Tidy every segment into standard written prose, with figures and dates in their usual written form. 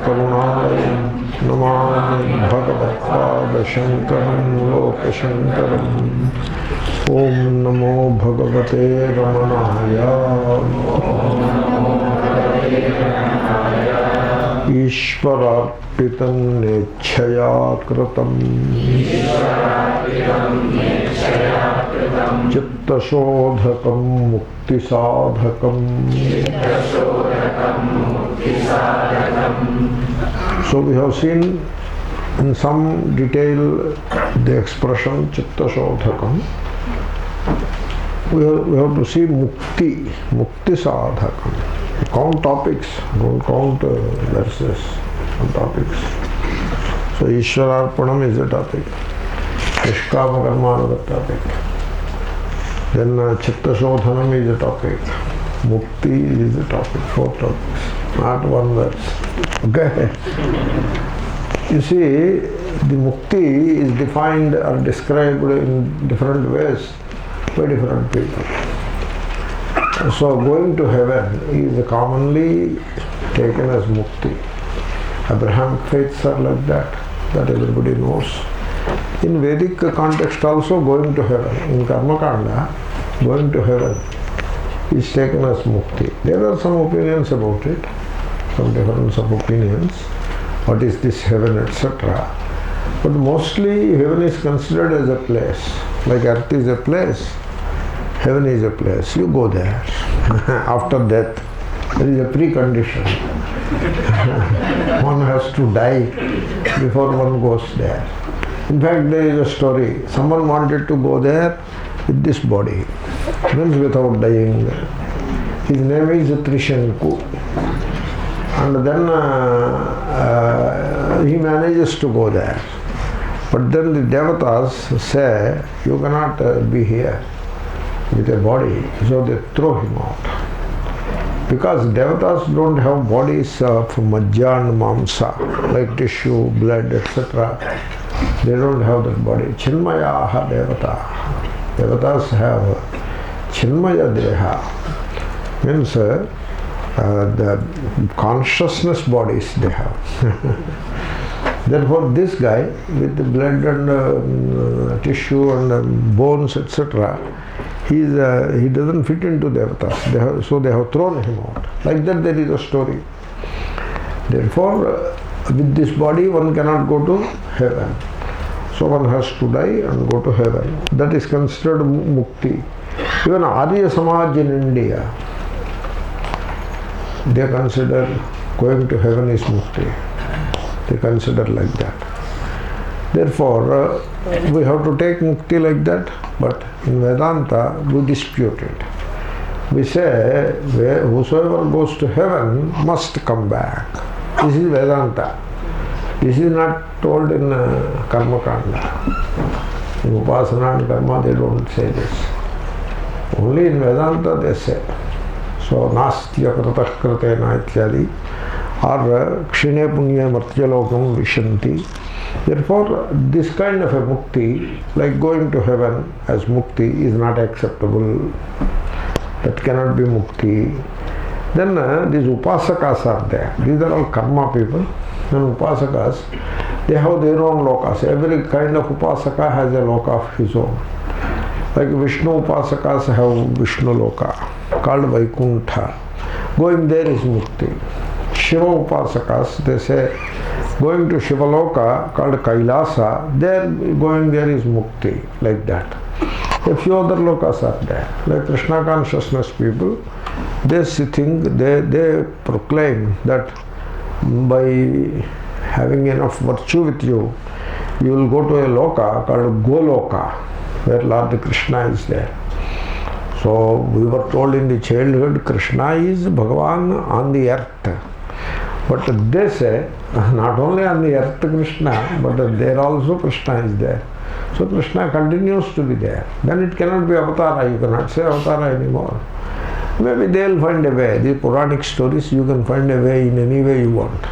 करुणालयं नमामि भगवत्पादशङ्करं लोकशङ्करम् ॐ नमो भगवते रमणाय ईश्वरार्पितं नेच्छया कृतं चित्तशोधकं मुक्तिसाधकं. So we have seen in some detail the expression chitta shodhakam. We have to see mukti, mukti sadhakam. Count topics, don't count verses on topics. So Ishwararpanam is a topic, Nishkama karma another topic, then chitta shodhanam is a topic, mukti is a topic, 4 topics, not one verse. Okay. You see, the mukti is defined or described in different ways by different people. So going to heaven is commonly taken as mukti. Abrahamic faiths are like that everybody knows. In Vedic context also, going to heaven, in Karma Kanda, going to heaven is taken as mukti. There are some opinions about it, some difference of opinions. What is this heaven, etc. But mostly heaven is considered as a place. Like earth is a place, heaven is a place. You go there. After death, there is a precondition. One has to die before one goes there. In fact, there is a story. Someone wanted to go there with this body, means without dying. His name is Trishanku. And then he manages to go there. But then the devatas say, you cannot be here with a body, so they throw him out. Because devatas don't have bodies of majja and mamsa, like tissue, blood, etc. They don't have that body. Chinmayaha devata. Devatas have Chinmaya deha. Means the consciousness bodies they have. Therefore, this guy with the blood and tissue and bones, etc., he doesn't fit into devatas. So they have thrown him out. Like that, there is a story. Therefore, with this body, one cannot go to heaven. So one has to die and go to heaven. That is considered mukti. Even Arya Samaj in India, they consider going to heaven is mukti. They consider like that. Therefore, we have to take mukti like that, but in Vedanta, we dispute it. We say, whosoever goes to heaven must come back. This is Vedanta. This is not told in Karma Kanda. In Upasana and Karma, they don't say this. Only in Vedanta they say. So, nastya kratah kratena ityadi, or kshine punya martyalokam vishanti. Therefore, this kind of a mukti, like going to heaven as mukti, is not acceptable. That cannot be mukti. Then these upasakas are there. These are all karma people. And upasakas, they have their own lokas. Every kind of upasaka has a loka of his own. Like Vishnu upasakas have Vishnu loka, called Vaikuntha. Going there is mukti. Shiva upasakas, they say, going to Shiva loka, called Kailasa, there going there is mukti, like that. A few other lokas are there. Like Krishna consciousness people, they think, they proclaim that by having enough virtue with you, you will go to a loka called Goloka, where Lord Krishna is there. So we were told in the childhood, Krishna is Bhagavan on the earth. But they say, not only on the earth Krishna, but there also Krishna is there. So Krishna continues to be there. Then it cannot be avatara, you cannot say avatara anymore. Maybe they will find a way. These Puranic stories, you can find a way in any way you want.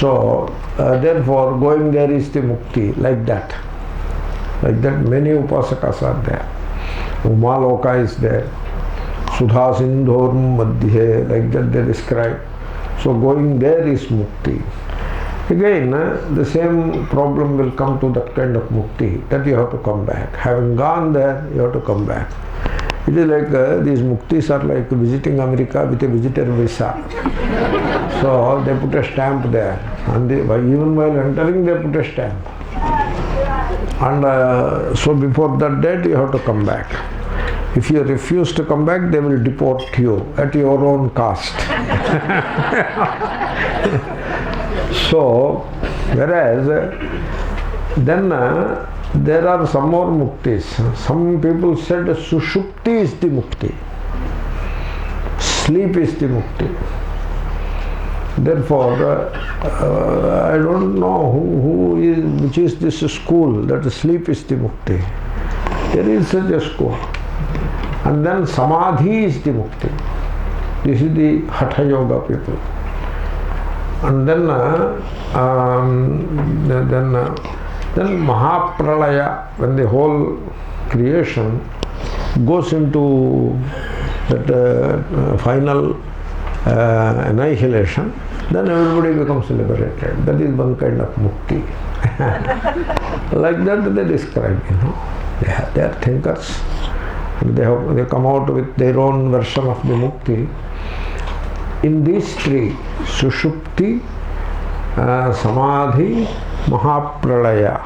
So, therefore, going there is the mukti, like that. Like that, many upasakas are there. Umaloka is there. Sudha Sindhorum Madhye, like that they describe. So going there is mukti. Again, the same problem will come to that kind of mukti, that you have to come back. Having gone there, you have to come back. It is like these muktis are like visiting America with a visitor visa. So they put a stamp there, and even while entering they put a stamp. And so before that date you have to come back. If you refuse to come back, they will deport you at your own cost. So, whereas then there are some more muktis. Some people said sushupti is the mukti. Sleep is the mukti. Therefore, I don't know which is this school that sleep is the mukti. There is such a school. And then samadhi is the mukti. This is the hatha yoga people. And then Mahapralaya, when the whole creation goes into that final annihilation, then everybody becomes liberated. That is one kind of mukti. Like that they describe, They are thinkers. They come out with their own version of the mukti. In these three, Sushupti, Samadhi, Mahapralaya.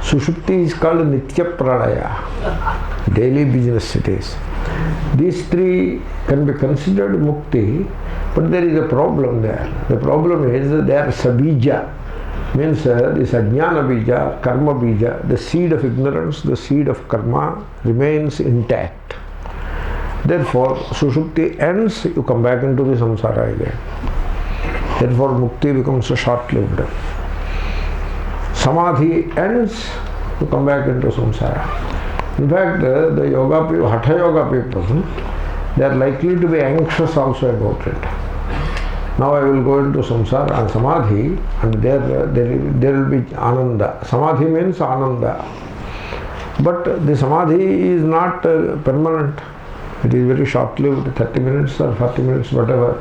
Sushupti is called Nitya Pralaya. Daily business it is. These three can be considered mukti, but there is a problem there. The problem is they are sabija. Means this ajnana bija, karma bija, the seed of ignorance, the seed of karma remains intact. Therefore, Sushupti ends, you come back into the samsara again. Therefore, mukti becomes short-lived. Samadhi ends, you come back into samsara. In fact, the yoga people, hatha yoga people, they are likely to be anxious also about it. Now I will go into samsara and samadhi, and there will be ananda. Samadhi means ananda. But the samadhi is not permanent. It is very short-lived, 30 minutes or 40 minutes, whatever.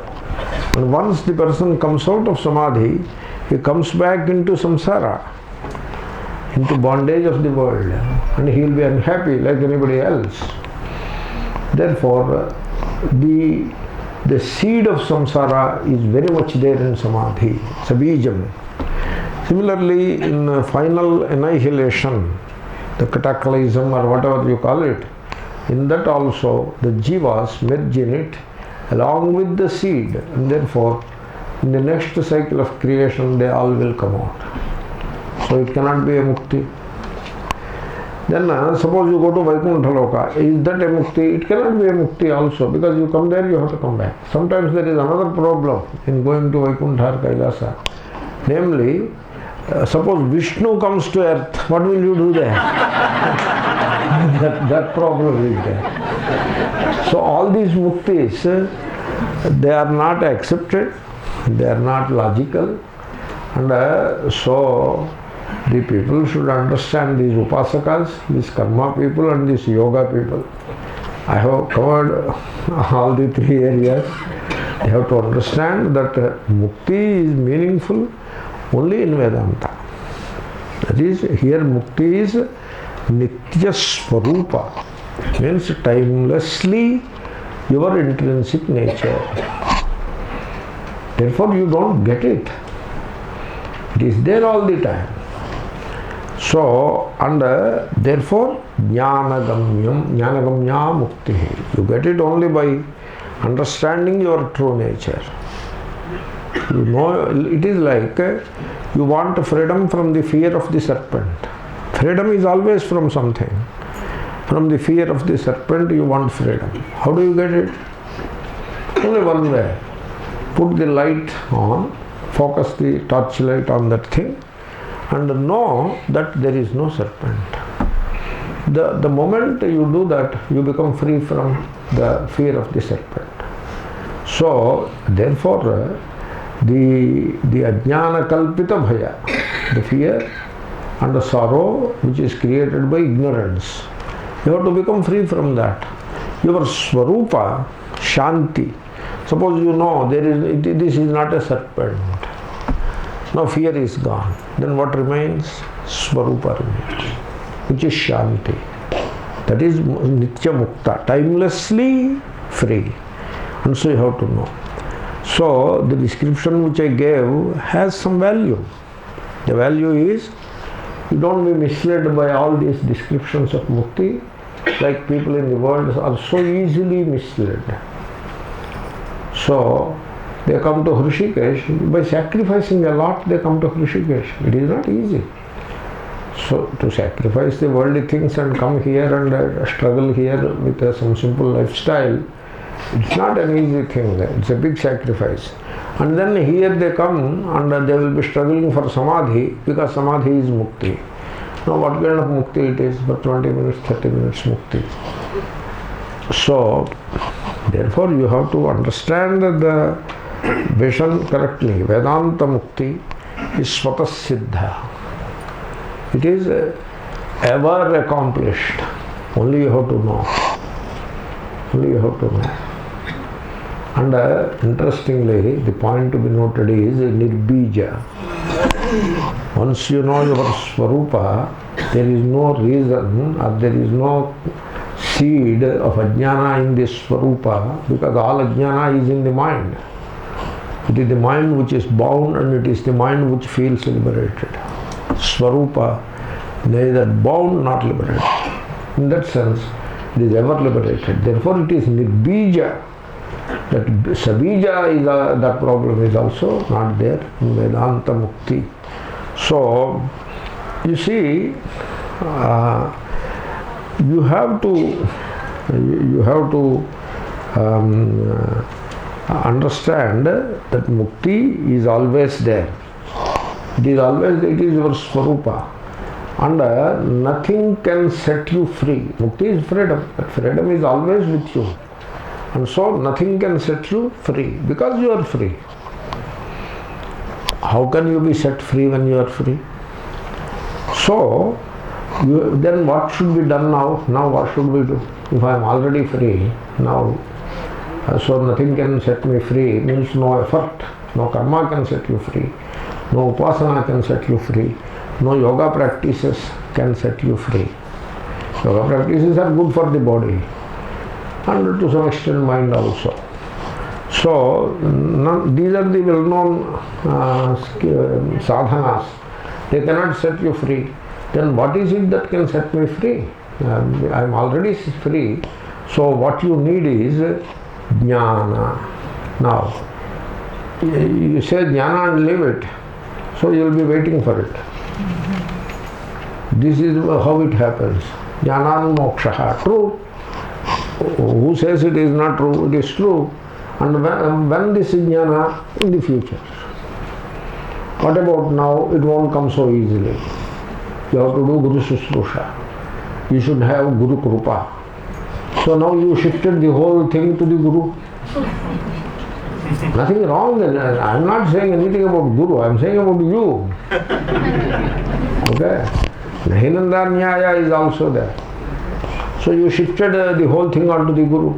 And once the person comes out of samadhi, he comes back into samsara, into bondage of the world, and he will be unhappy like anybody else. Therefore, the seed of samsara is very much there in samadhi, sabijam. Similarly, in final annihilation, the cataclysm or whatever you call it, in that also the jivas merge in it along with the seed, and therefore in the next cycle of creation they all will come out. So it cannot be a mukti. Then suppose you go to Vaikuntha Loka, is that a mukti? It cannot be a mukti also, because you come there, you have to come back. Sometimes there is another problem in going to Vaikuntha or Kailasa. Namely, suppose Vishnu comes to earth, what will you do there? that problem is there. So all these muktis, they are not accepted, they are not logical, and so the people should understand these upasakas, these karma people and these yoga people. I have covered all the three areas. They have to understand that mukti is meaningful only in Vedanta. That is, here mukti is Nitya Swarupa, means timelessly your intrinsic nature. Therefore you don't get it. It is there all the time. So, and therefore Jnanagamya Mukti. You get it only by understanding your true nature. You know, it is like you want freedom from the fear of the serpent. Freedom is always from something. From the fear of the serpent you want freedom. How do you get it? Only one way. Put the light on, focus the torchlight on that thing, and know that there is no serpent. The moment you do that, you become free from the fear of the serpent. So, therefore, the ajnana kalpita bhaya, the fear and the sorrow which is created by ignorance, you have to become free from that. Your swarupa, shanti, Suppose you know this is not a serpent. Now fear is gone. Then what remains? Swarupa remains, which is Shanti. That is Nitya Mukta, timelessly free. And so you have to know. So the description which I gave has some value. The value is, you don't be misled by all these descriptions of mukti, like people in the world are so easily misled. So they come to Hrishikesh, by sacrificing a lot they come to Hrishikesh. It is not easy. So to sacrifice the worldly things and come here and struggle here with some simple lifestyle, it's not an easy thing. It's a big sacrifice. And then here they come and they will be struggling for samadhi, because samadhi is mukti. Now what kind of mukti it is? For 20 minutes, 30 minutes mukti. So therefore you have to understand the vision correctly. Vedanta mukti is swata siddha. It is ever accomplished. Only you have to know. Only you have to know. And interestingly, the point to be noted is nirbija. Once you know your Swarupa, there is no reason or there is no seed of ajnana in this Swarupa, because all ajnana is in the mind. It is the mind which is bound and it is the mind which feels liberated. Swarupa, neither bound nor liberated. In that sense, it is ever liberated. Therefore it is nirbija. That sabija is that problem is also not there in Vedanta Mukti. So you see, you have to understand that Mukti is always there. It is always, it is your Swarupa, and nothing can set you free. Mukti is freedom. That freedom is always with you. And so nothing can set you free, because you are free. How can you be set free when you are free? So, then what should be done now? Now what should we do? If I am already free, now, so nothing can set me free, means no effort, no karma can set you free, no upasana can set you free, no yoga practices can set you free. Yoga practices are good for the body, and to some extent mind also. So these are the well-known sadhanas. They cannot set you free. Then what is it that can set me free? I am already free. So what you need is jnana. Now you say jnana and leave it. So you will be waiting for it. This is how it happens. Jnana moksha. True. Who says it is not true? It is true. And when this is jnana? In the future. What about now? It won't come so easily. You have to do Guru Sushrusha. You should have Guru Krupa. So now you shifted the whole thing to the Guru. Nothing wrong. I am not saying anything about Guru. I am saying about you. Okay. Nahinanda Nyaya is also there. So you shifted the whole thing onto the Guru.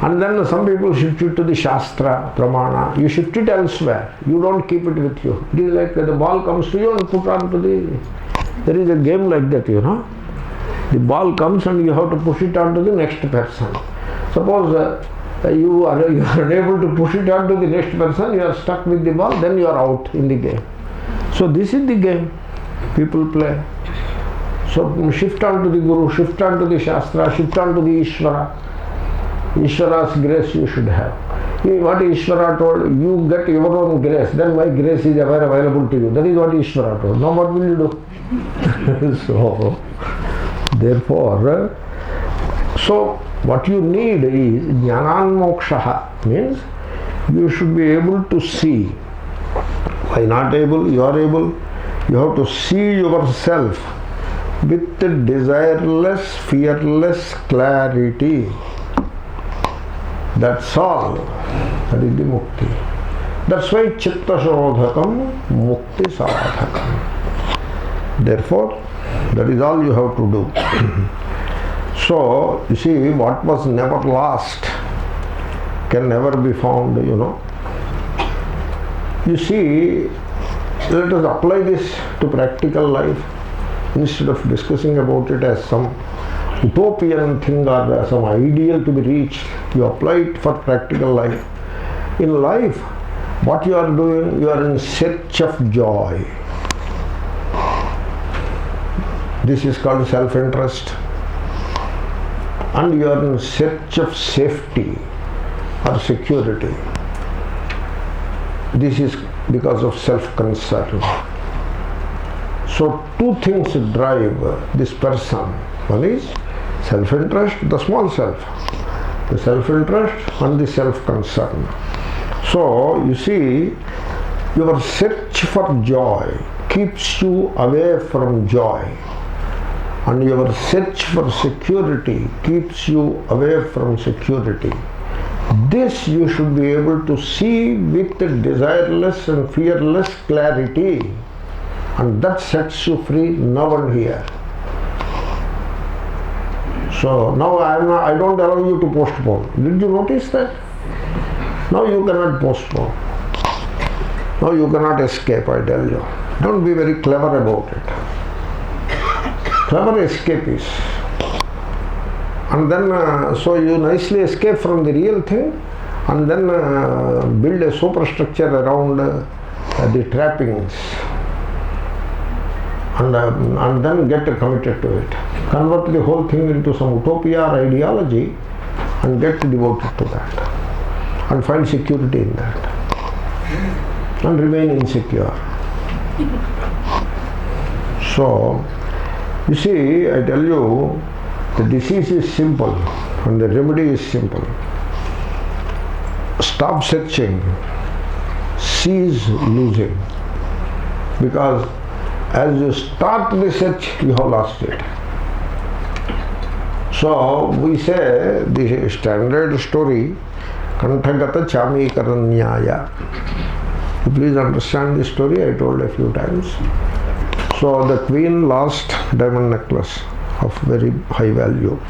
And then some people shift it to the Shastra, Pramana. You shift it elsewhere. You don't keep it with you. It is like the ball comes to you and put onto the... There is a game like that, you know. The ball comes and you have to push it onto the next person. Suppose you are unable to push it onto the next person, you are stuck with the ball, then you are out in the game. So this is the game people play. So shift onto the Guru, shift onto the Shastra, shift onto the Ishvara. Ishvara's grace you should have. What Ishvara told, you get your own grace, then my grace is ever available to you. That is what Ishvara told. Now what will you do? So, therefore, so what you need is jnanan moksha, means you should be able to see. Why not able? You are able. You have to see yourself with desireless, fearless clarity. That's all. That is the mukti. That's why chitta shodhakam mukti sadhakam. Therefore, that is all you have to do. So, you see, what was never lost can never be found, You see, let us apply this to practical life. Instead of discussing about it as some utopian thing or some ideal to be reached, you apply it for practical life. In life, what you are doing, you are in search of joy. This is called self-interest. And you are in search of safety or security. This is because of self-concern. So two things drive this person. One is self-interest, the small self. The self-interest and the self-concern. So you see, your search for joy keeps you away from joy. And your search for security keeps you away from security. This you should be able to see with desireless and fearless clarity, and that sets you free now and here. So now I don't allow you to postpone. Did you notice that? Now you cannot postpone. Now you cannot escape, I tell you. Don't be very clever about it. Clever escapists. And then, so you nicely escape from the real thing and then build a superstructure around the trappings and then get committed to it. Convert the whole thing into some utopia or ideology and get devoted to that and find security in that and remain insecure. So, you see, I tell you, the disease is simple and the remedy is simple. Stop searching, cease losing. Because as you start the search, you have lost it. So we say the standard story, Kanthagata Chami Karanyaya. You please understand this story, I told a few times. So the queen lost diamond necklace of very high value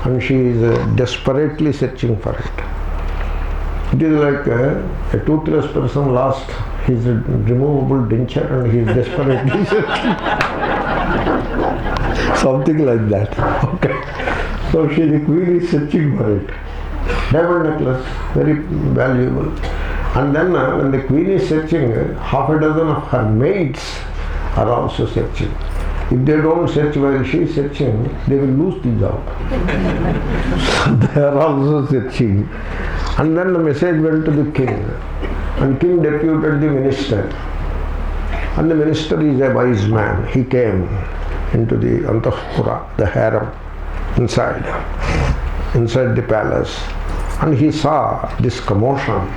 and she is desperately searching for it. It is like a toothless person lost his removable denture and he is desperately searching. Something like that. Okay. So the queen is searching for it. Diamond necklace, very valuable. And then when the queen is searching, half a dozen of her maids are also searching. If they don't search while she is searching, they will lose the job. So they are also searching. And then the message went to the king. And king deputed the minister. And the minister is a wise man. He came into the Antahpura, the harem, inside the palace. And he saw this commotion.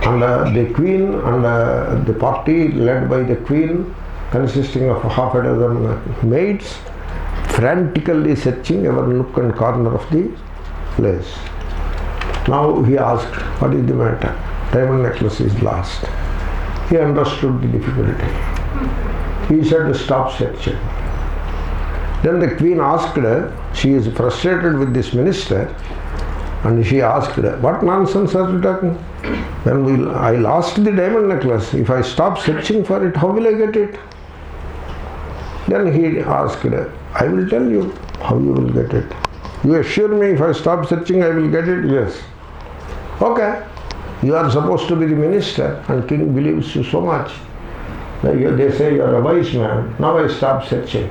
And the queen and the party led by the queen, consisting of half a dozen maids, frantically searching every nook and corner of the place. Now he asked, what is the matter? Diamond necklace is lost. He understood the difficulty. He said, stop searching. Then the queen asked her, she is frustrated with this minister, and she asked her, what nonsense are you talking? When I lost the diamond necklace, if I stop searching for it, how will I get it? Then he asked her, I will tell you how you will get it. You assure me if I stop searching, I will get it? Yes. Okay. You are supposed to be the minister and king believes you so much. They say you are a wise man. Now I stop searching.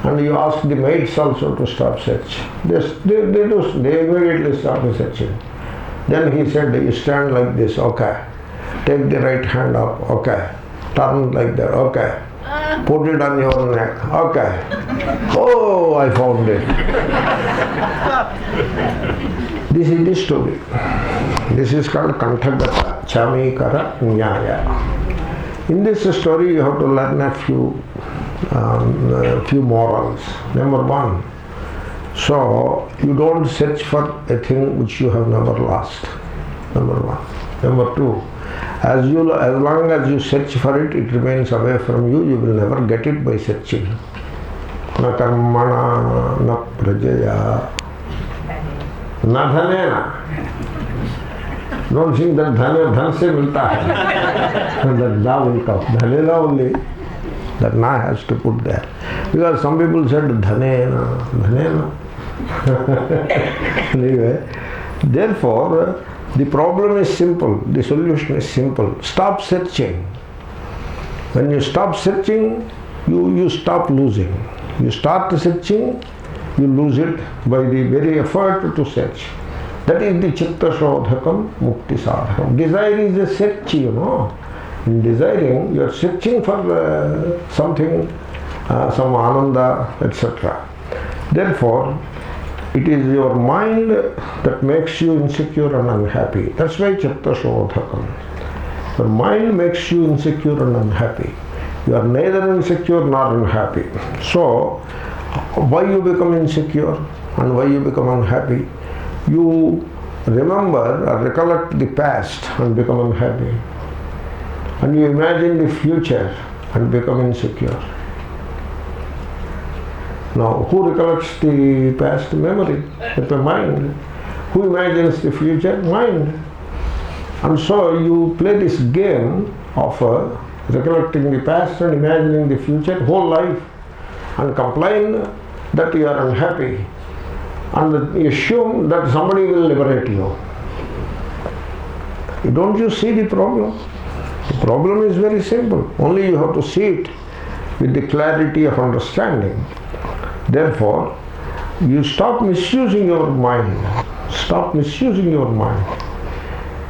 And you ask the maids also to stop search. They immediately stop searching. Then he said, you stand like this, okay. Take the right hand up, okay. Turn like that, okay. Put it on your neck, okay. Oh, I found it. This is the story. This is called Kanthagata Chamikara Nyaya. In this story, you have to learn a few morals. Number one, so you don't search for a thing which you have never lost. Number one. Number two, as long as you search for it, it remains away from you. You will never get it by searching. Na karmana na prajaya na dhanena Don't think that dhan se milta hai. And that na will come. Dhanena only. That na has to put there. Because some people said dhanena. Anyway, therefore, the problem is simple. The solution is simple. Stop searching. When you stop searching, you stop losing. You start searching, you lose it by the very effort to search. That is the chitta shodhakam mukti sadhakam. Desire is a search, you know. In desiring, you are searching for something, some ananda, etc. Therefore, it is your mind that makes you insecure and unhappy. That's why chitta shodhakam. Your mind makes you insecure and unhappy. You are neither insecure nor unhappy. So, why you become insecure and why you become unhappy? You remember or recollect the past and become unhappy. And you imagine the future and become insecure. Now, who recollects the past? Memory, the mind. Who imagines the future? Mind. And so you play this game of recollecting the past and imagining the future whole life and complain that you are unhappy and you assume that somebody will liberate you. Don't you see the problem? The problem is very simple. Only you have to see it with the clarity of understanding. Therefore, you stop misusing your mind. Stop misusing your mind.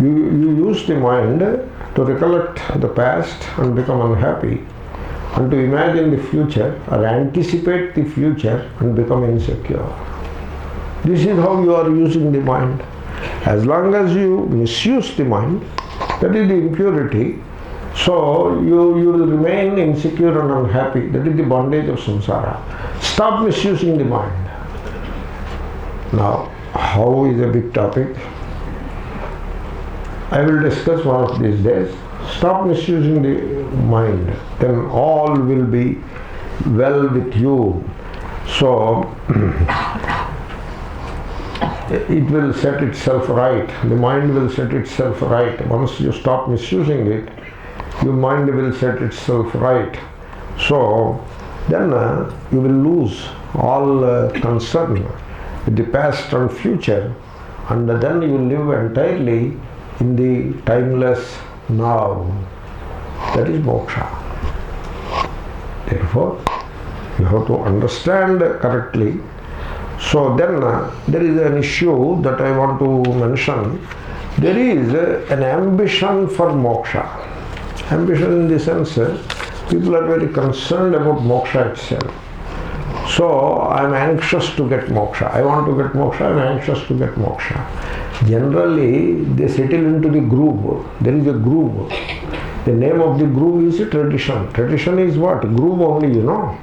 You use the mind to recollect the past and become unhappy, and to imagine the future or anticipate the future and become insecure. This is how you are using the mind. As long as you misuse the mind, that is the impurity, so you will remain insecure and unhappy. That is the bondage of samsara. Stop misusing the mind. Now, how is a big topic. I will discuss one of these days. Stop misusing the mind, then all will be well with you. So, it will set itself right. The mind will set itself right. Once you stop misusing it, your mind will set itself right. So, then you will lose all concern with the past and future, and then you will live entirely in the timeless now. That is moksha. Therefore, you have to understand correctly. So then there is an issue that I want to mention. There is an ambition for moksha. Ambition in the sense, people are very concerned about moksha itself. So I am anxious to get moksha. I want to get moksha, I am anxious to get moksha. Generally, they settle into the groove. There is a groove. The name of the groove is a tradition. Tradition is what? Groove only, you know.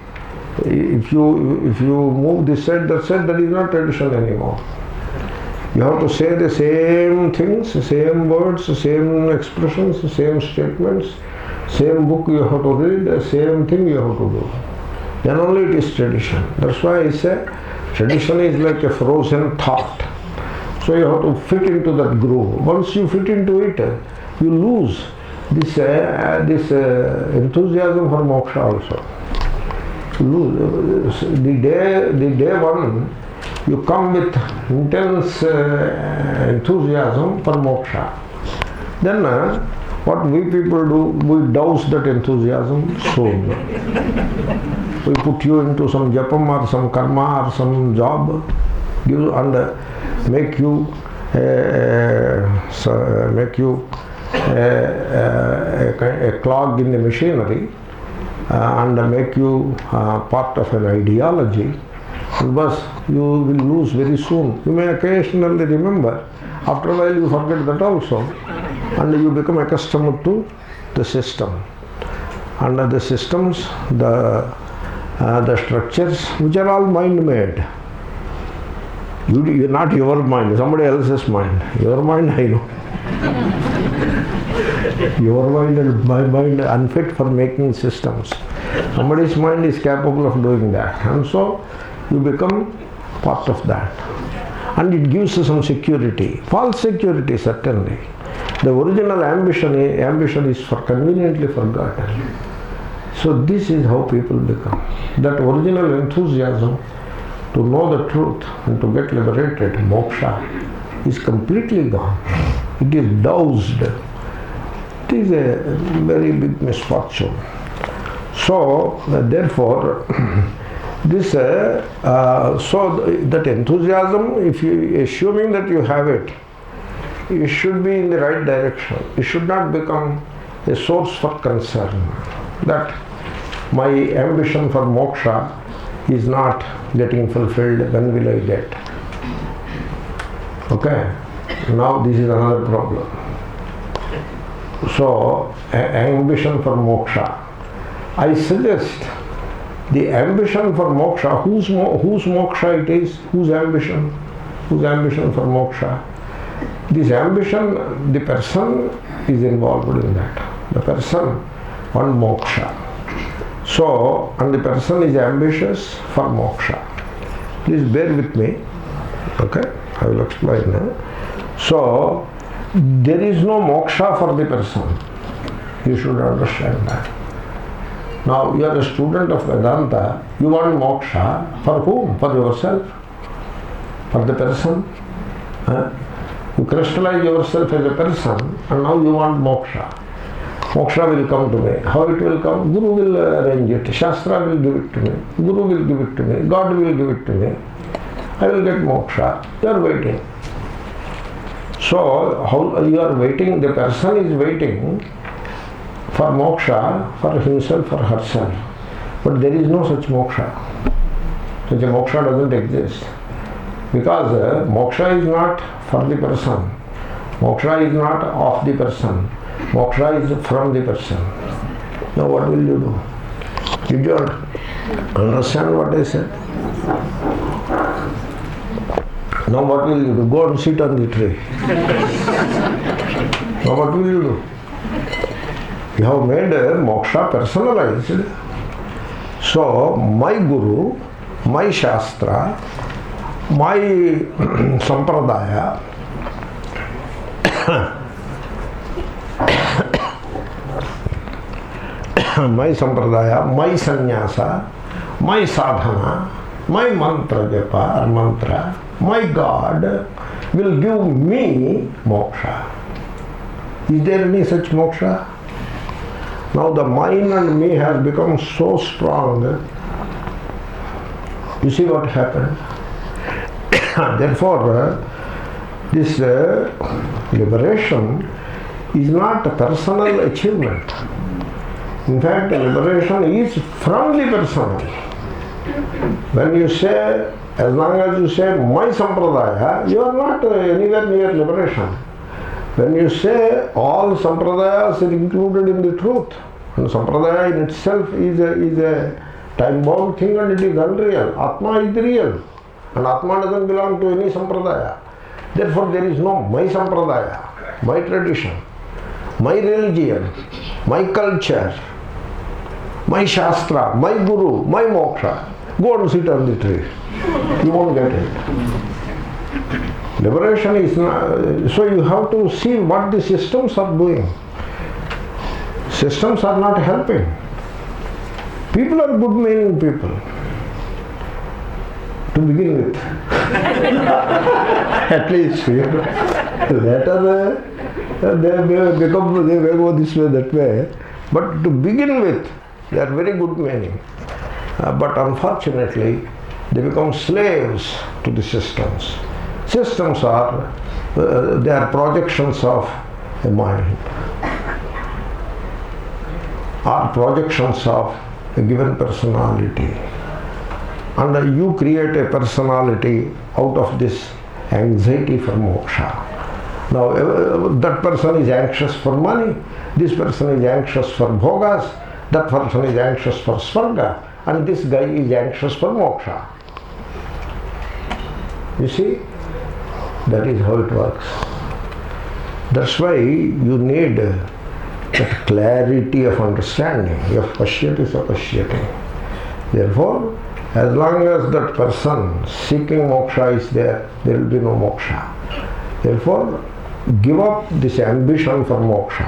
If you move this side, that side, that is not tradition anymore. You have to say the same things, same words, same expressions, same statements, same book you have to read, the same thing you have to do. Then only it is tradition. That's why I say tradition is like a frozen thought. So you have to fit into that groove. Once you fit into it, you lose this enthusiasm for moksha also. The day one, you come with intense enthusiasm for moksha. Then what we people do, we douse that enthusiasm soon. We put you into some japam or some karma or some job, and make you a clog in the machinery, and make you part of an ideology, and thus you will lose very soon. You may occasionally remember, after a while you forget that also, and you become accustomed to the system. And the systems, the structures, which are all mind-made. Not your mind, somebody else's mind. Your mind, I know. Your mind and my mind are unfit for making systems. Somebody's mind is capable of doing that. And so, you become part of that. And it gives you some security. False security, certainly. The original ambition is for conveniently forgotten. So this is how people become. That original enthusiasm to know the truth and to get liberated, moksha, is completely gone. It is doused. It is a very big misfortune. So therefore, this that enthusiasm, if you assuming that you have it, you should be in the right direction. It should not become a source for concern. That my ambition for moksha is not getting fulfilled. When will I get? Okay. Now this is another problem. So ambition for moksha. I suggest the ambition for moksha, whose moksha it is, whose ambition for moksha. This ambition, the person is involved in that. The person wants moksha. So, and the person is ambitious for moksha. Please bear with me. Okay, I will explain now. So, there is no moksha for the person. You should understand that. Now, you are a student of Vedanta. You want moksha for whom? For yourself? For the person? You crystallize yourself as a person and now you want moksha. Moksha will come to me. How it will come? Guru will arrange it. Shastra will give it to me. Guru will give it to me. God will give it to me. I will get moksha. You are waiting. So, how you are waiting? The person is waiting for moksha for himself or herself. But there is no such moksha. Such a moksha doesn't exist. Because moksha is not for the person. Moksha is not of the person. Moksha is from the person. Now what will you do? Did you understand what I said? Now what will you do? Go and sit on the tree. Now what will you do? You have made moksha personalized. So my guru, my shastra, my sampradaya, my sannyasa, my sadhana, my mantra japa or mantra, my God will give me moksha. Is there any such moksha? Now the mind and me has become so strong. You see what happened? Therefore, this liberation is not a personal achievement. In fact, liberation is from the personal. When you say, as long as you say my sampradaya, you are not anywhere near liberation. When you say all sampradayas are included in the truth, and sampradaya in itself is a time-bound thing and it is unreal. Atma is real. And Atma doesn't belong to any sampradaya. Therefore, there is no my sampradaya, my tradition, my religion, my culture, my shastra, my guru, my moksha. Go and sit on the tree. You won't get it. Liberation is not. So you have to see what the systems are doing. Systems are not helping. People are good-meaning people. To begin with. At least, later they go this way, that way. But to begin with, they are very good meaning. But unfortunately, they become slaves to the systems. Systems are, they are projections of a mind. Are projections of a given personality. And you create a personality out of this anxiety for moksha. Now that person is anxious for money, this person is anxious for bhogas, that person is anxious for svarga, and this guy is anxious for moksha. You see, that is how it works. That's why you need that clarity of understanding. Yah pashyati sa pashyati. Therefore, as long as that person seeking moksha is there, there will be no moksha. Therefore, give up this ambition for moksha,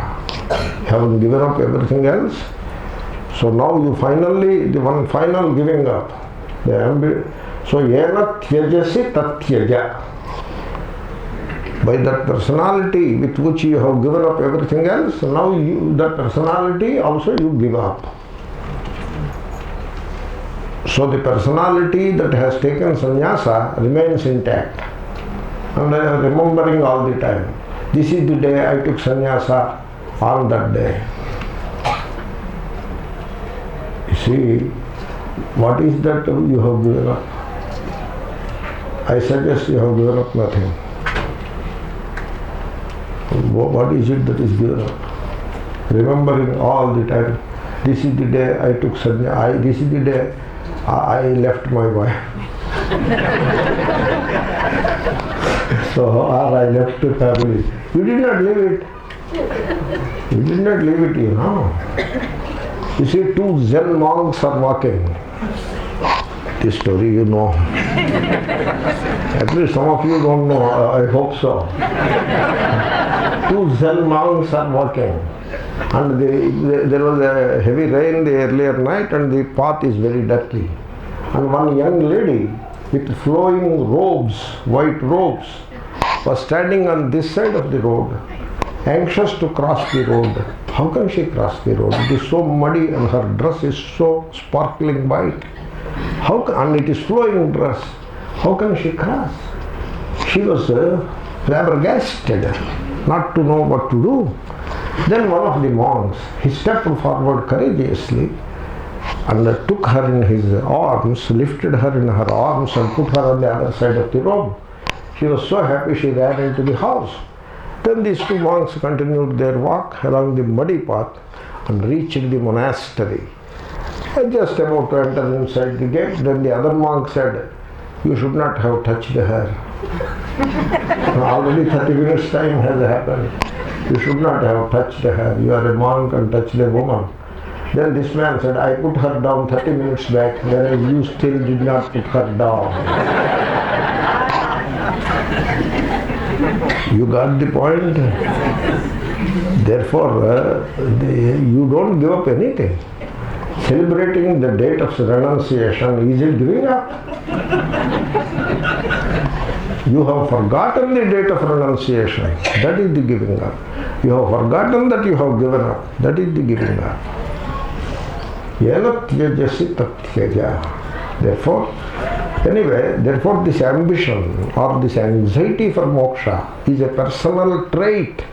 having given up everything else. So now you finally, the one final giving up, so yena tyajasi tattyaja. By that personality with which you have given up everything else, now that personality also you give up. So the personality that has taken sannyasa remains intact. And I am remembering all the time, this is the day I took sannyasa, on that day. You see, what is that you have given up? I suggest you have given up nothing. What is it that is given up? Remembering all the time, this is the day I took sannyasa, this is the day I left my wife. So, or I left the family. You did not leave it. You did not leave it, you know. You see, two Zen monks are walking. This story you know. At least some of you don't know, I hope so. Two Zen monks are walking. And there was a heavy rain the earlier night and the path is very dirty. And one young lady with flowing robes, white robes, was standing on this side of the road, anxious to cross the road. How can she cross the road? It is so muddy and her dress is so sparkling white. And it is flowing dress. How can she cross? She was flabbergasted, not to know what to do. Then one of the monks, he stepped forward courageously and took her in his arms, lifted her in her arms and put her on the other side of the road. She was so happy she ran into the house. Then these two monks continued their walk along the muddy path and reached the monastery. Just about to enter inside the gate, then the other monk said, "You should not have touched her. Already 30 minutes time has happened. You should not have touched her. You are a monk and touched a woman." Then this man said, "I put her down 30 minutes back, whereas you still did not put her down." You got the point? Therefore, you don't give up anything. Celebrating the date of renunciation, is it giving up? You have forgotten the date of renunciation, that is the giving up. You have forgotten that you have given up, that is the giving up. Yena tyajasi tattyaja. Therefore, this ambition or this anxiety for moksha is a personal trait.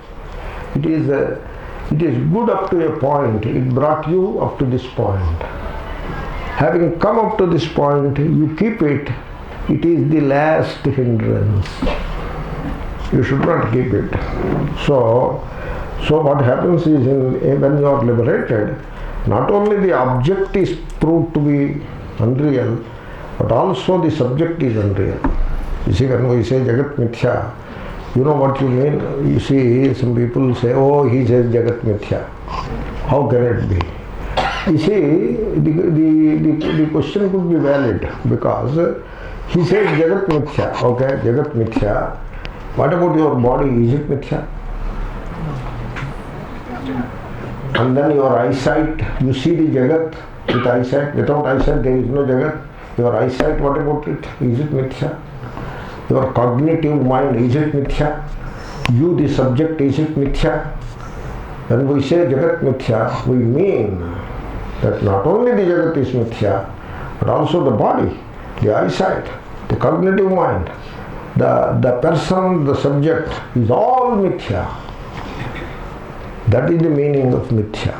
It is good up to a point. It brought you up to this point. Having come up to this point, you keep it. It is the last hindrance. You should not keep it. So what happens is when you are liberated, not only the object is proved to be unreal, but also the subject is unreal. You see, when we say Jagat Mithya, you know what you mean? You see, some people say, "Oh, he says Jagat Mithya." How can it be? You see, the question could be valid because he says Jagat Mithya. Okay, Jagat Mithya. What about your body? Is it Mithya? And then your eyesight, you see the Jagat with eyesight. Without eyesight, there is no Jagat. Your eyesight, what about it? Is it Mithya? Your cognitive mind, is it Mithya? You, the subject, is it Mithya? When we say Jagat Mithya, we mean that not only the Jagat is Mithya, but also the body, the eyesight, the cognitive mind, the person, the subject is all Mithya. That is the meaning of Mithya.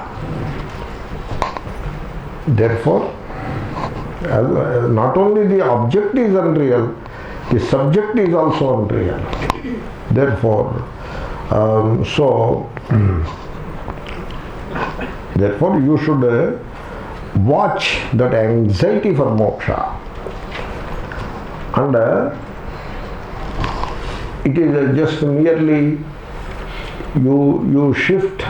Therefore, not only the object is unreal, the subject is also unreal. Therefore, therefore you should watch that anxiety for moksha. And it is just merely you shift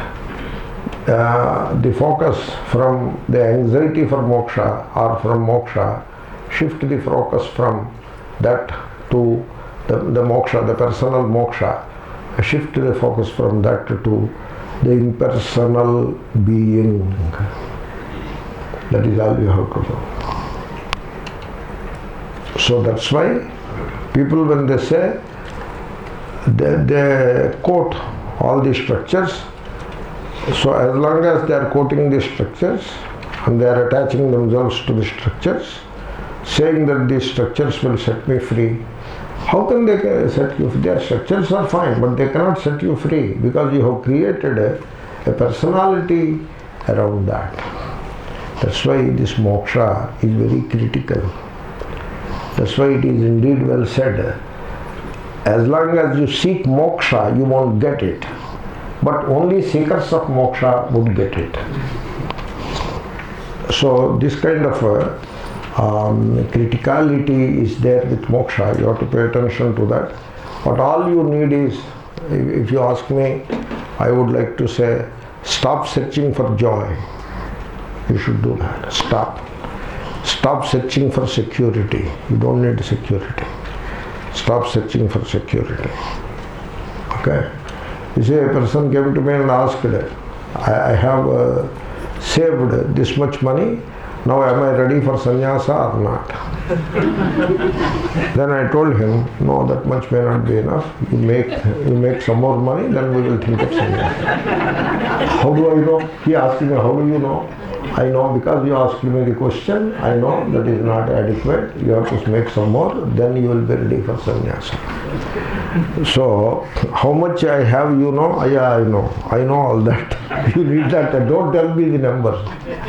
the focus from the anxiety for moksha or from moksha, shift the focus from that to the moksha, the personal moksha, shift the focus from that to the impersonal being. That is all you have to do. So that's why people, when they say, they quote all these structures. So as long as they are quoting these structures and they are attaching themselves to the structures, saying that these structures will set me free, how can they set you free? Their structures are fine, but they cannot set you free because you have created a personality around that. That's why this moksha is very critical. That's why it is indeed well said, as long as you seek moksha, you won't get it. But only seekers of moksha would get it. So this kind of criticality is there with moksha. You have to pay attention to that. But all you need is, if you ask me, I would like to say, stop searching for joy. You should do that. Stop. Stop searching for security. You don't need security. Stop searching for security. Okay? You see, a person came to me and asked, I have saved this much money, now am I ready for sannyasa or not? Then I told him, no, that much may not be enough. You make some more money, then we will think of sannyasa. How do I know? He asked me, how do you know? I know because you asked me the question. I know that is not adequate. You have to make some more, then you will be ready for sannyasa. So, how much I have, you know? Yeah, I know. I know all that. You need that. Don't tell me the numbers.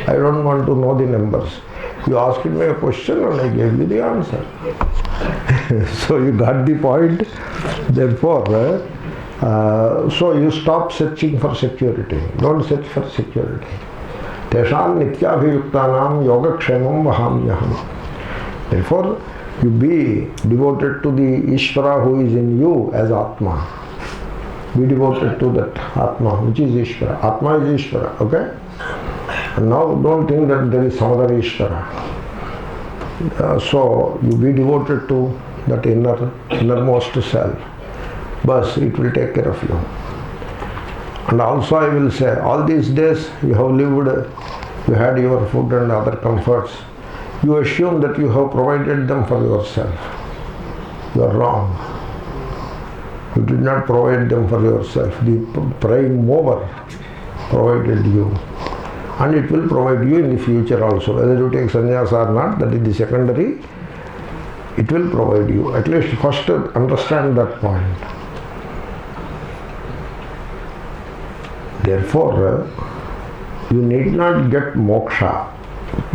I don't want to know the numbers. You asked me a question and I gave you the answer. So you got the point. Therefore, so you stop searching for security. Don't search for security. Tesham nityabhiyuktanam yogakshemam vahamyaham. Therefore, you be devoted to the Ishvara who is in you as Atma. Be devoted to that Atma, which is Ishvara. Atma is Ishvara, okay? And now don't think that there is some other Ishvara. So you be devoted to that innermost self. But it will take care of you. And also I will say, all these days you have lived, you had your food and other comforts. You assume that you have provided them for yourself. You are wrong. You did not provide them for yourself. The prime mover provided you. And it will provide you in the future also. Whether you take sannyasa or not, that is the secondary. It will provide you. At least first understand that point. Therefore, you need not get moksha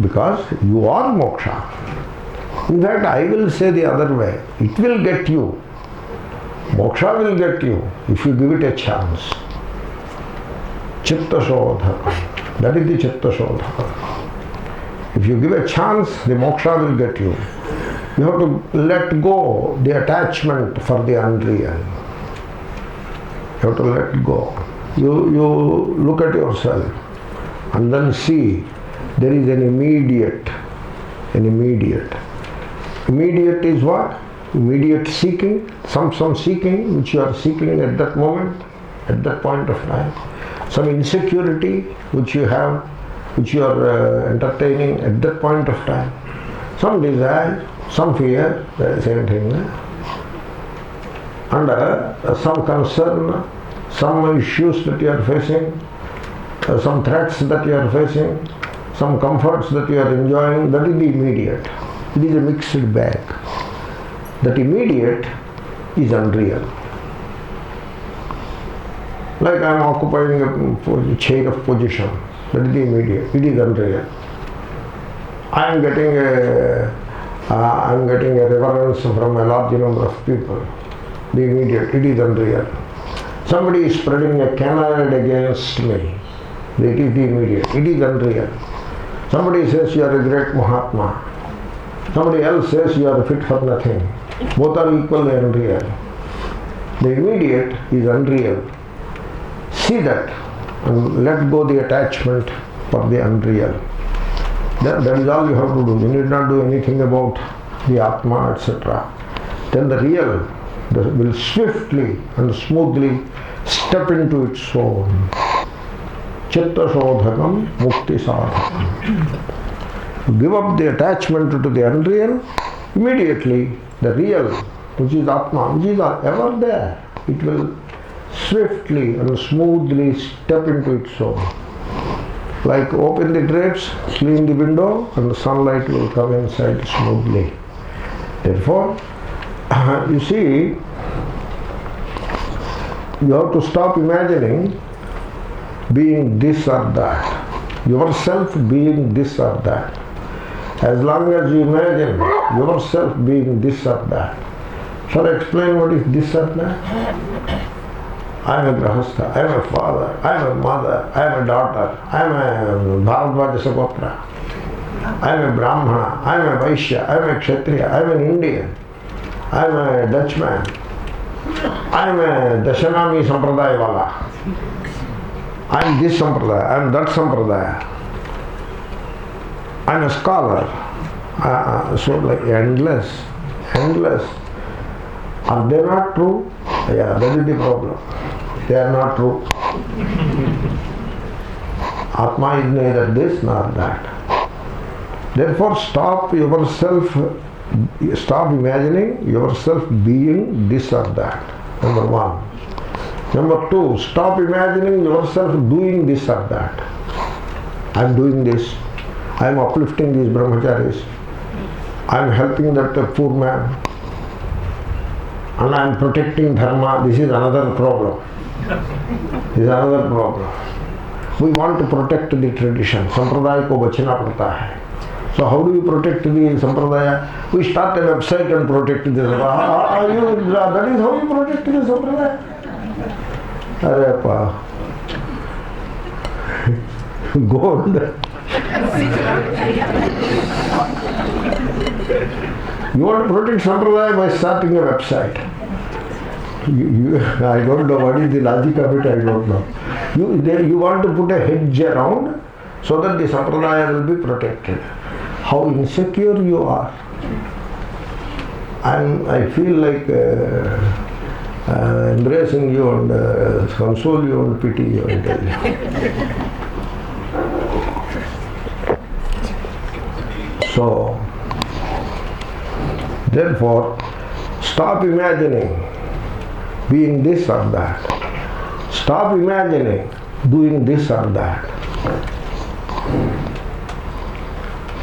because you are moksha. In fact, I will say the other way. It will get you. Moksha will get you if you give it a chance. Chitta shodha. That is the chitta shodha. If you give a chance, the moksha will get you. You have to let go the attachment for the unreal. You have to let go. You look at yourself and then see there is an immediate. Immediate is what? Immediate seeking, some seeking which you are seeking at that moment, at that point of time. Some insecurity which you have, which you are entertaining at that point of time. Some desire, some fear, the same thing. And some concern, some issues that you are facing, some threats that you are facing, some comforts that you are enjoying, that is the immediate. It is a mixed bag. That immediate is unreal. Like I am occupying a chair of position, that is the immediate. It is unreal. I am getting a reverence from a large number of people. The immediate, it is unreal. Somebody is spreading a canard against me. It is the immediate. It is unreal. Somebody says you are a great Mahatma. Somebody else says you are fit for nothing. Both are equally unreal. The immediate is unreal. See that and let go the attachment for the unreal. That is all you have to do. You need not do anything about the Atma, etc. Then the real will swiftly and smoothly step into its own. Chitta shodhakam mukti sadhakam. Give up the attachment to the unreal, immediately the real, which is Atma, which is ever there, it will swiftly and smoothly step into its own. Like open the drapes, clean the window, and the sunlight will come inside smoothly. Therefore, you see, you have to stop imagining being this or that, yourself being this or that. As long as you imagine yourself being this or that. Shall I explain what is this or that? I am a grahastha, I am a father, I am a mother, I am a daughter, I am a Bharadvaja Sagotra, I am a Brahmana, I am a Vaishya, I am a Kshatriya, I am an Indian, I am a Dutchman, I am a Dashanami Sampradaya Wala, I am this Sampradaya, I am that Sampradaya, I am a scholar. So like endless. Are they not true? Yeah, that is the problem. They are not true. Atma is neither this nor that. Therefore, stop imagining yourself being this or that. Number one. Number two, stop imagining yourself doing this or that. I am doing this. I am uplifting these brahmacharis. I am helping that poor man. And I am protecting dharma. This is another problem. We want to protect the tradition. Sampradaya ko bachana padta hai. So how do you protect the sampradaya? We start a website and protect the sampradaya. That is how you protect the sampradaya. Areppa. Gold. You want to protect sampradaya by starting a website. I don't know what is the logic of it, I don't know. You want to put a hedge around so that the sampradaya will be protected. How insecure you are. I feel like embracing you and console you and pity you and tell you. So, therefore, stop imagining being this or that. Stop imagining doing this or that.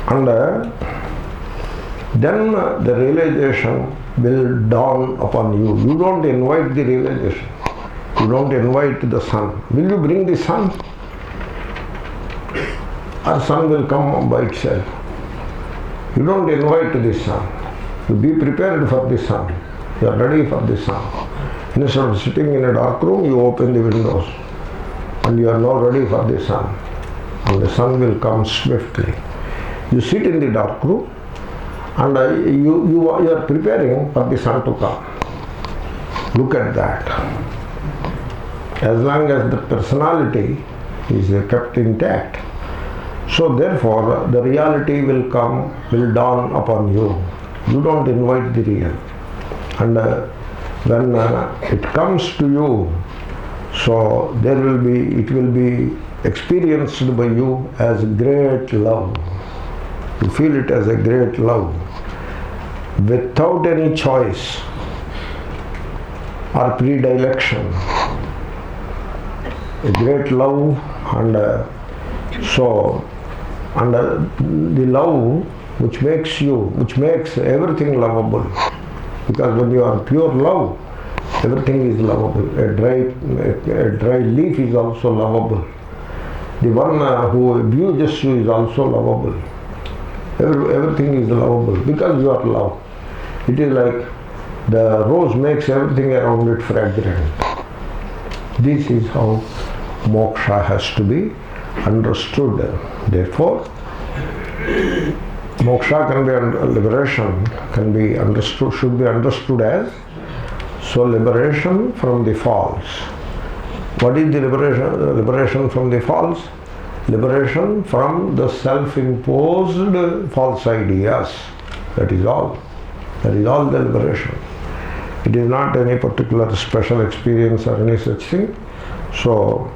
And then the realization will dawn upon you. You don't invite the realization. You don't invite the sun. Will you bring the sun? Or sun will come by itself. You don't invite the sun. You be prepared for the sun. You are ready for the sun. Instead of sitting in a dark room, you open the windows. And you are now ready for the sun. And the sun will come swiftly. You sit in the dark room and you are preparing for the sun to come. Look at that. As long as the personality is kept intact, so therefore the reality will dawn upon you. You don't invite the real. And when it comes to you, so it will be experienced by you as great love. You feel it as a great love without any choice or predilection. A great love, and the love which makes everything lovable. Because when you are pure love, everything is lovable. A dry leaf is also lovable. The one who abuses you is also lovable. Everything is lovable because you are love. It is like the rose makes everything around it fragrant. This is how moksha has to be understood. Therefore, moksha liberation can be understood, should be understood as liberation from the false. What is the liberation? Liberation from the false? Liberation from the self-imposed false ideas. That is all. That is all the liberation. It is not any particular special experience or any such thing. So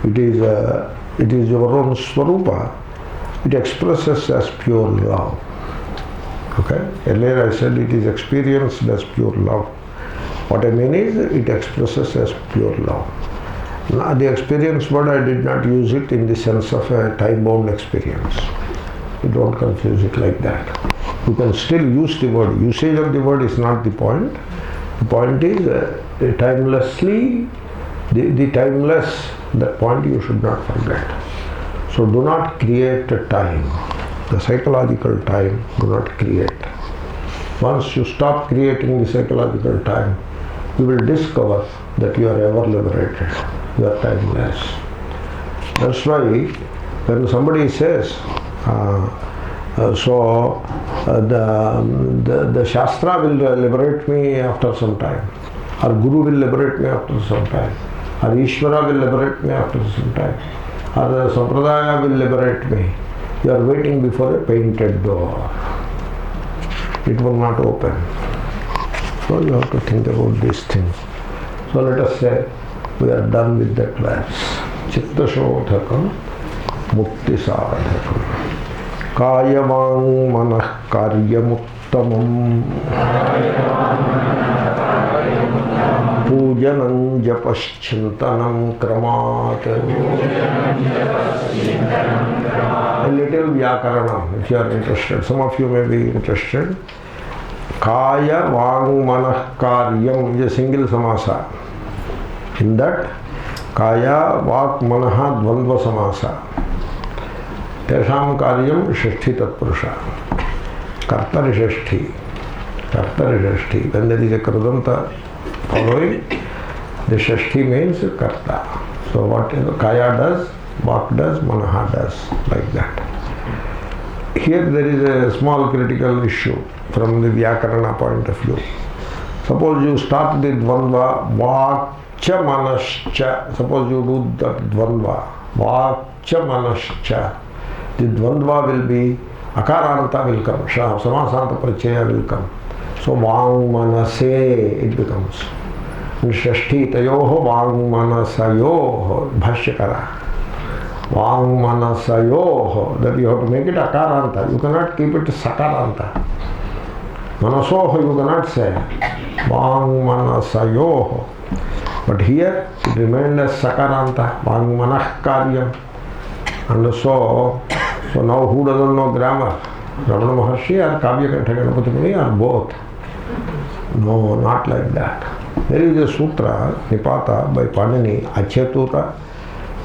it is your own Swarupa. It expresses as pure love. Okay? Earlier I said it is experienced as pure love. What I mean is it expresses as pure love. Now the experience word, I did not use it in the sense of a time-bound experience. You don't confuse it like that. You can still use the word. Usage of the word is not the point. The point is timelessly, the timeless, that point you should not forget. So do not create a time. The psychological time, do not create. Once you stop creating the psychological time, you will discover that you are ever liberated. You are timeless. That's why when somebody says, the Shastra will liberate me after some time, or Guru will liberate me after some time, or Ishvara will liberate me after some time, or the Sampradaya will liberate me. You are waiting before a painted door. It will not open. So you have to think about these things. So let us say we are done with that verse. Chitta Shodhakam Mukti Sadhakam Kayavang Manah Karyamuttamam Pujanam Japaschintanam Kramat. A little Vyakaranam, if you are interested. Some of you may be interested. Kaya Vang Manah Karyam is a single samasa. In that, Kaya Vak Manaha Dvandva samasa. Tesham Karyam Shashti Tatpurusha. Kartari Shashti. Kartari Shashti. When there is a Kradanta following, the Shashti means Karta. So what Kaya does, Vak does, Manaha does, like that. Here there is a small critical issue from the Vyakarana point of view. Suppose you start the Dvandva, Vakcha Manascha. Suppose you do that Dvandva, Vakcha Manascha. The Dvandva will be, Akaranta will come, Samasanta Prachaya will come. So Vang Manase it becomes. And Shashti Tayoho Vang Manasayoho Bhashyakara. Vang Manasayoho, that you have to make it Akaranta. You cannot keep it Sakaranta. Manasoho you cannot say. Vang Manasayoho. But here it remained as Sakaranta. Vang Manah Karyam. And so now who doesn't know grammar? Ramana Maharshi or Kavya Kantha Ganapati Muni or both? No, not like that. There is a sutra, Nipata by Panini, Achetura,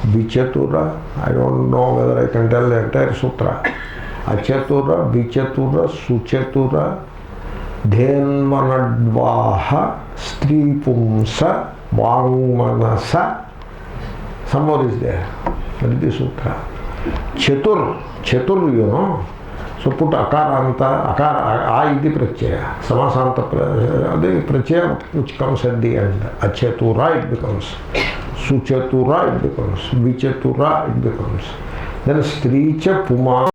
Vichatura. I don't know whether I can tell the entire sutra. Achetura, Vichatura, Suchetura, Dhenvanadvaha, Stripumsa, Vangmanasa. Some more is there. That is the sutra. Chetur, you know. So put Akaranta, A is the Prachaya. Samasanta, the Prachaya which comes at the end. Achetura it becomes. Suchetura it becomes. Vichetura it becomes. Then Stricha Puma